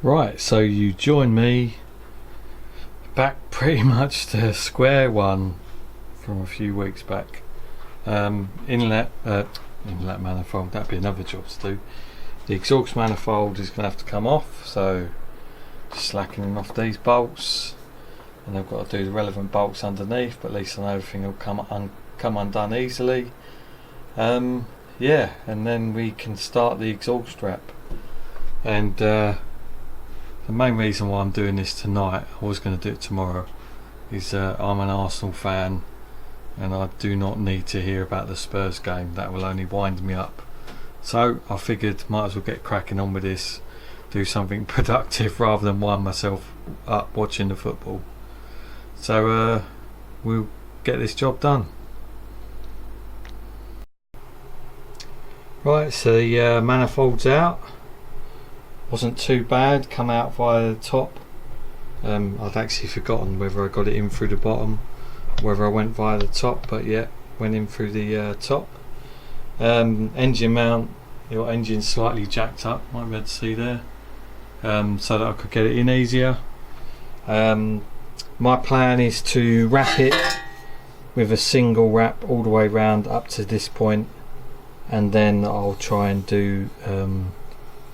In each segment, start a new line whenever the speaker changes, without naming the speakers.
Right, so you join me back pretty much to square one from a few weeks back. Inlet manifold, that'd be another job to do. The exhaust manifold is going to have to come off, so just slackening off these bolts, and I've got to do the relevant bolts underneath, but at least I know everything will come undone easily. Yeah, and then we can start the exhaust wrap. And the main reason why I'm doing this tonight, I was going to do it tomorrow, is I'm an Arsenal fan and I do not need to hear about the Spurs game. That will only wind me up. So I figured might as well get cracking on with this, do something productive rather than wind myself up watching the football. So we'll get this job done. Right, so the manifold's out. Wasn't too bad, come out via the top. I'd actually forgotten whether I got it in through the bottom, whether I went via the top, but yeah, went in through the top. Engine mount, your engine's slightly jacked up, might be able to see there, so that I could get it in easier. My plan is to wrap it with a single wrap all the way round up to this point, and then I'll try and do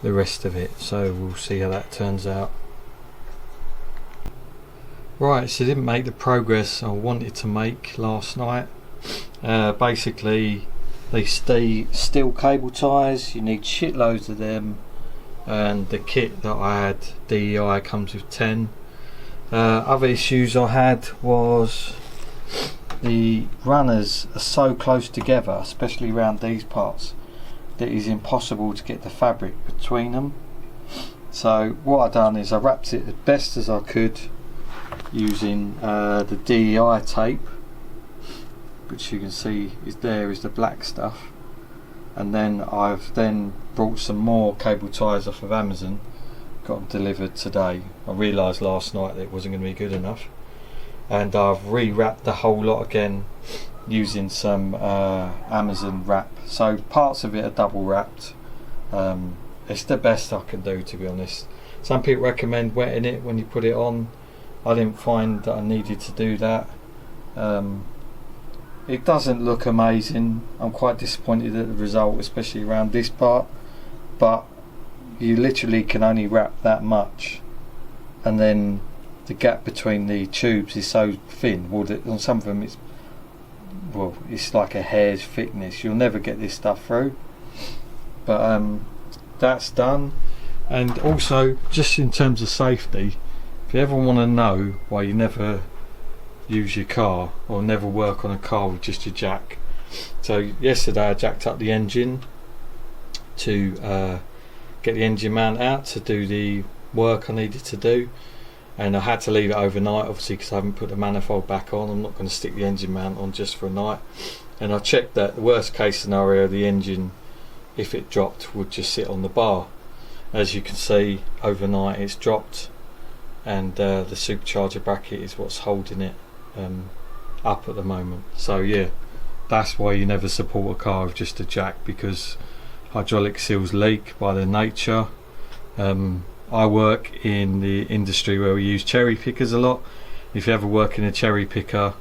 the rest of it, so we'll see how that turns out. Right, so I didn't make the progress I wanted to make last night. Basically, they stay steel cable ties, you need shitloads of them, and the kit that I had, DEI, comes with 10. Other issues I had was the runners are so close together, especially around these parts, that it is impossible to get the fabric between them. So what I've done is I wrapped it as best as I could using the DEI tape, which you can see is the black stuff, and then I've brought some more cable ties off of Amazon, got them delivered today. I realised last night that it wasn't going to be good enough, and I've re-wrapped the whole lot again using some Amazon wrap. So parts of it are double wrapped. It's the best I can do, to be honest. Some people recommend wetting it when you put it on. I didn't find that I needed to do that. It doesn't look amazing. I'm quite disappointed at the result, especially around this part, but you literally can only wrap that much, and then the gap between the tubes is so thin. Well, on some of them it's like a hair's thickness. You'll never get this stuff through, but that's done. And also, just in terms of safety, if you ever want to know why you never use your car or never work on a car with just your jack, so yesterday I jacked up the engine to get the engine mount out to do the work I needed to do, and I had to leave it overnight, obviously, because I haven't put the manifold back on. I'm not going to stick the engine mount on just for a night. And I checked that the worst case scenario, the engine, if it dropped, would just sit on the bar. As you can see, overnight it's dropped, and the supercharger bracket is what's holding it up at the moment. So yeah, that's why you never support a car with just a jack, because hydraulic seals leak by their nature. I work in the industry where we use cherry pickers a lot. If you ever work in a cherry picker,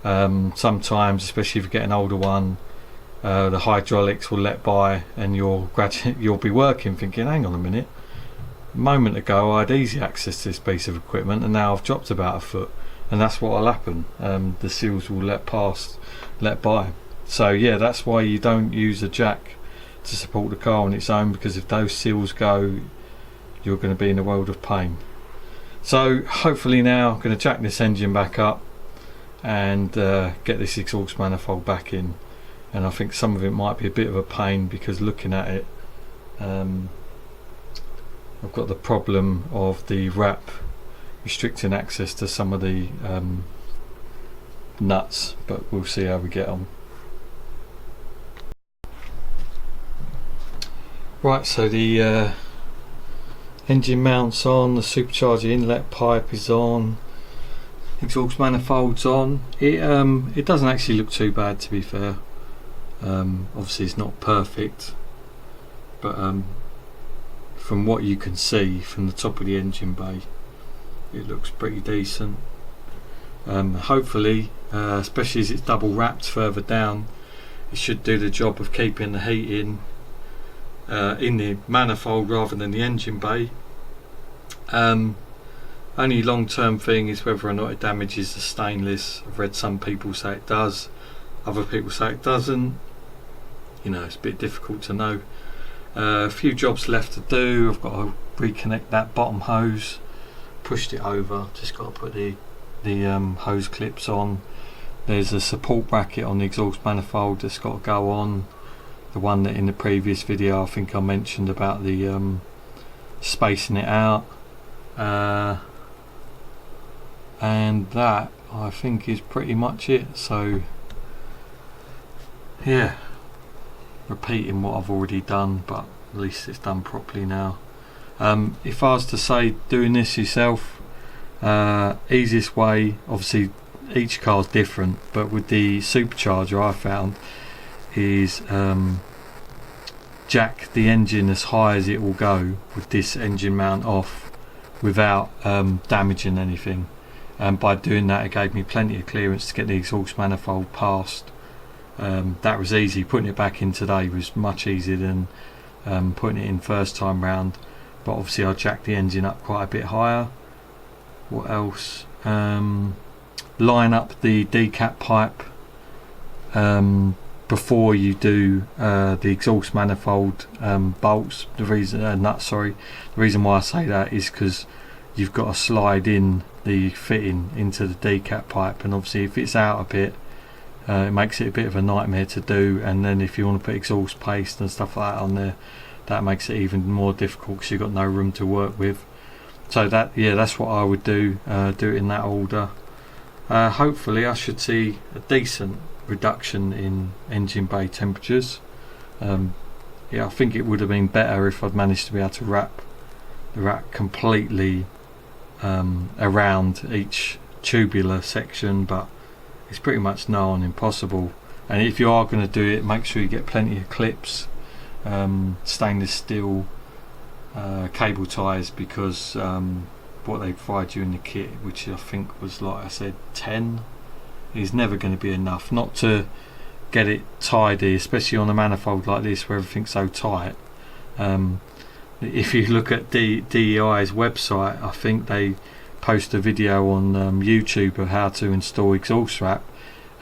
sometimes, especially if you get an older one, the hydraulics will let by, and you'll be working thinking, hang on a minute, a moment ago I had easy access to this piece of equipment and now I've dropped about a foot, and that's what will happen. The seals will let by. So yeah, that's why you don't use a jack to support the car on its own, because if those seals go, you're going to be in a world of pain. So hopefully now I'm going to jack this engine back up and get this exhaust manifold back in. And I think some of it might be a bit of a pain, because looking at it, I've got the problem of the wrap restricting access to some of the nuts, but we'll see how we get on. Right, so the engine mounts on, the supercharger inlet pipe is on, exhaust manifold's on. It doesn't actually look too bad, to be fair. Obviously it's not perfect, but from what you can see from the top of the engine bay, it looks pretty decent. Hopefully, especially as it's double wrapped further down, it should do the job of keeping the heat in the manifold rather than the engine bay. Only long-term thing is whether or not it damages the stainless. I've read some people say it does, other people say it doesn't. You know, it's a bit difficult to know. A few jobs left to do. I've got to reconnect that bottom hose, pushed it over, just got to put the hose clips on. There's a support bracket on the exhaust manifold that's got to go on, the one that in the previous video I think I mentioned about the spacing it out, and that I think is pretty much it. So yeah, repeating what I've already done, but at least it's done properly now. If I was to say doing this yourself, easiest way, obviously each car's different, but with the supercharger I found is jack the engine as high as it will go with this engine mount off without damaging anything, and by doing that it gave me plenty of clearance to get the exhaust manifold past. That was easy. Putting it back in today was much easier than putting it in first time round, but obviously I jacked the engine up quite a bit higher. What else? Line up the decap pipe before you do the exhaust manifold bolts. The reason the reason why I say that is because you've got to slide in the fitting into the decap pipe, and obviously if it's out a bit, it makes it a bit of a nightmare to do. And then if you want to put exhaust paste and stuff like that on there, that makes it even more difficult because you've got no room to work with. So that, yeah, that's what I would do. Do it in that order. Hopefully I should see a decent reduction in engine bay temperatures. Yeah, I think it would have been better if I'd managed to be able to wrap the rack completely around each tubular section, but it's pretty much nigh on impossible. And if you are going to do it, make sure you get plenty of clips, stainless steel cable ties, because what they provide you in the kit, which I think was, like I said, 10, is never going to be enough not to get it tidy, especially on a manifold like this where everything's so tight. If you look at DEI's website, I think they post a video on YouTube of how to install exhaust wrap,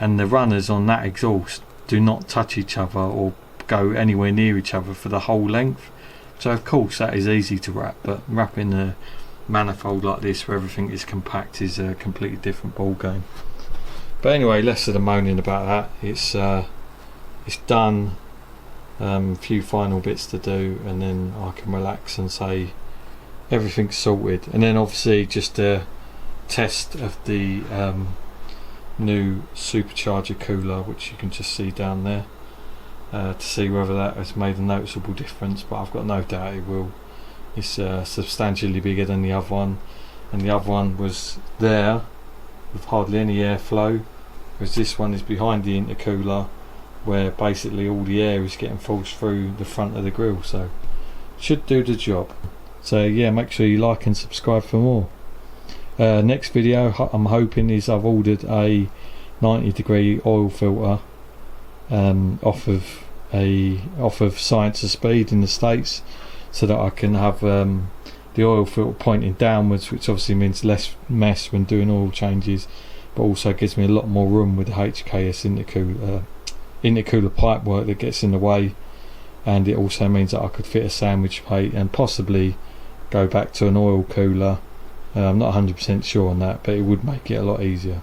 and the runners on that exhaust do not touch each other or go anywhere near each other for the whole length. So of course that is easy to wrap, but wrapping a manifold like this where everything is compact is a completely different ball game. But anyway, less of the moaning about that. It's done. A few final bits to do, and then I can relax and say everything's sorted. And then obviously just a test of the new supercharger cooler, which you can just see down there, to see whether that has made a noticeable difference, but I've got no doubt it will. It's substantially bigger than the other one, and the other one was there with hardly any airflow, whereas this one is behind the intercooler, where basically all the air is getting forced through the front of the grille, so should do the job. So yeah, make sure you like and subscribe for more. Next video I'm hoping is I've ordered a 90-degree oil filter off of Science of Speed in the States, so that I can have the oil filter pointing downwards, which obviously means less mess when doing oil changes, but also gives me a lot more room with the HKS intercooler pipe work that gets in the way. And it also means that I could fit a sandwich plate and possibly go back to an oil cooler. I'm not 100% sure on that, but it would make it a lot easier.